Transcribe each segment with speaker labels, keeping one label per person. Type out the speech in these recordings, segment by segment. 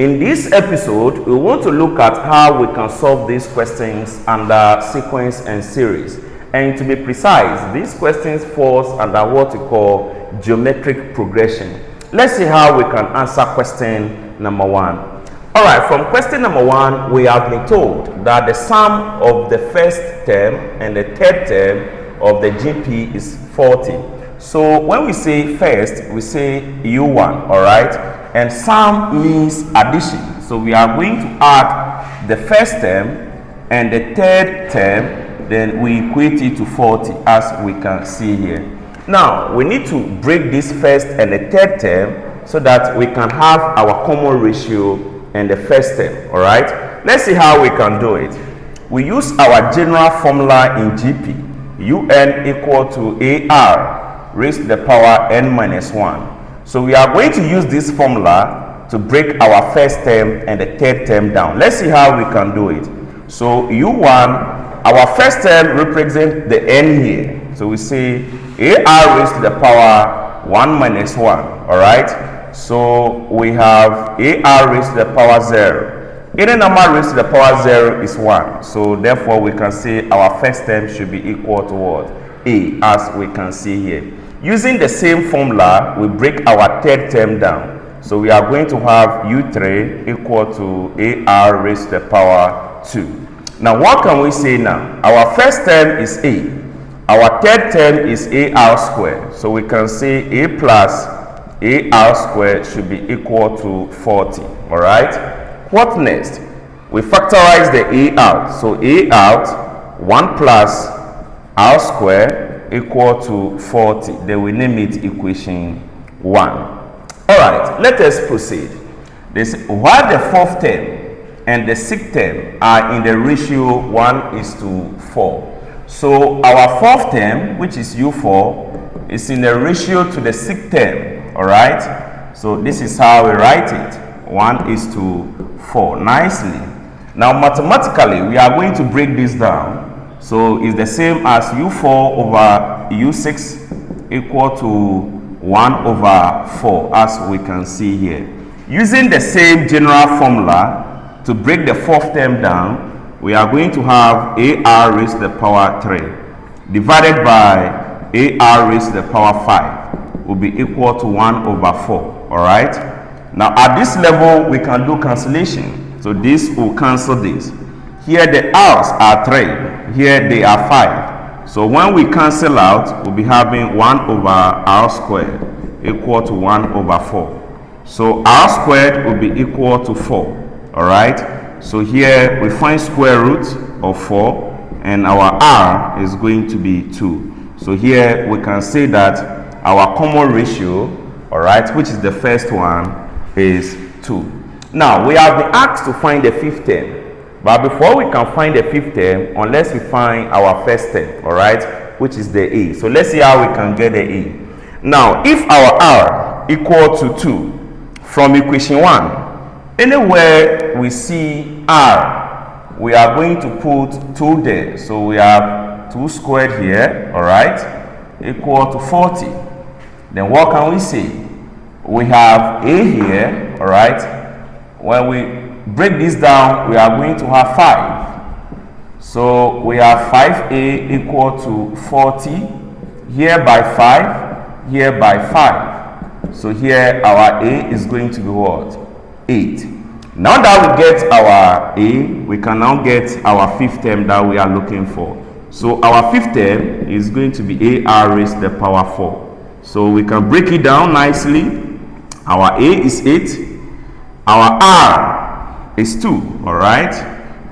Speaker 1: In this episode, we want to look at how we can solve these questions under sequence and series. And to be precise, these questions falls under what we call geometric progression. Let's see how we can answer question number 1. All right, from question number 1, we have been told that the sum of the first term and the third term of the GP is 40. So when we say first, we say U1, all right? And sum means addition. So we are going to add the first term and the third term, then we equate it to 40 as we can see here. Now, we need to break this first and the third term so that we can have our common ratio and the first term, all right? Let's see how we can do it. We use our general formula in GP, UN equal to AR raised to the power n minus 1. So we are going to use this formula to break our first term and the third term down. Let's see how we can do it. So U1, our first term represents the n here. So we say AR raised to the power 1 minus 1, all right? So we have AR raised to the power 0. Any number raised to the power 0 is 1. So therefore we can say our first term should be equal to what? A, as we can see here. Using the same formula, we break our third term down. So we are going to have U3 equal to AR raised to the power 2. Now what can we say now? Our first term is A. Our third term is AR squared. So we can say A plus AR squared should be equal to 40. Alright? What next? We factorize the A out. So A out, 1 plus R squared equal to 40. Then we name it equation 1. Alright, let us proceed. While the fourth term and the sixth term are in the ratio 1:4. So our fourth term, which is U4, is in the ratio to the sixth term. Alright, so this is how we write it, 1:4. Nicely. Now mathematically, we are going to break this down. So it's the same as U4 over U6 equal to 1/4, as we can see here. Using the same general formula to break the fourth term down, we are going to have AR raised to the power 3 divided by AR raised to the power 5 will be equal to 1/4. All right. Now at this level, we can do cancellation. So this will cancel this. Here the R's are 3. Here they are 5. So when we cancel out, we'll be having 1/R squared equal to 1/4. So R squared will be equal to 4. All right. So here we find square root of 4, and our R is going to be 2. So here we can say that our common ratio, all right, which is the first one, is 2. Now we have been asked to find the fifth term. But before we can find the fifth term, unless we find our first term, all right, which is the A. So let's see how we can get the A. Now, if our R equal to 2 from equation 1, anywhere we see R, we are going to put 2 there. So we have 2 squared here, all right, equal to 40. Then what can we say? We have A here, all right. When we break this down, we are going to have 5. So we have 5A equal to 40. Here by 5, here by 5. So here our A is going to be what? 8. Now that we get our A, we can now get our fifth term that we are looking for. So our fifth term is going to be AR raised to the power 4. So we can break it down nicely. Our A is 8. Our R is 2, all right?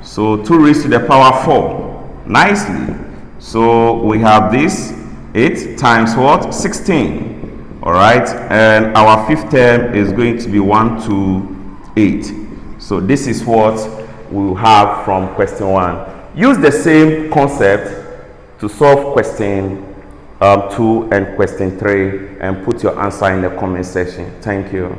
Speaker 1: So 2 raised to the power 4. Nicely. So we have this 8 times what? 16. All right? And our fifth term is going to be 1 to 8. So this is what we will have from question 1. Use the same concept to solve question 2 and question 3, and put your answer in the comment section. Thank you.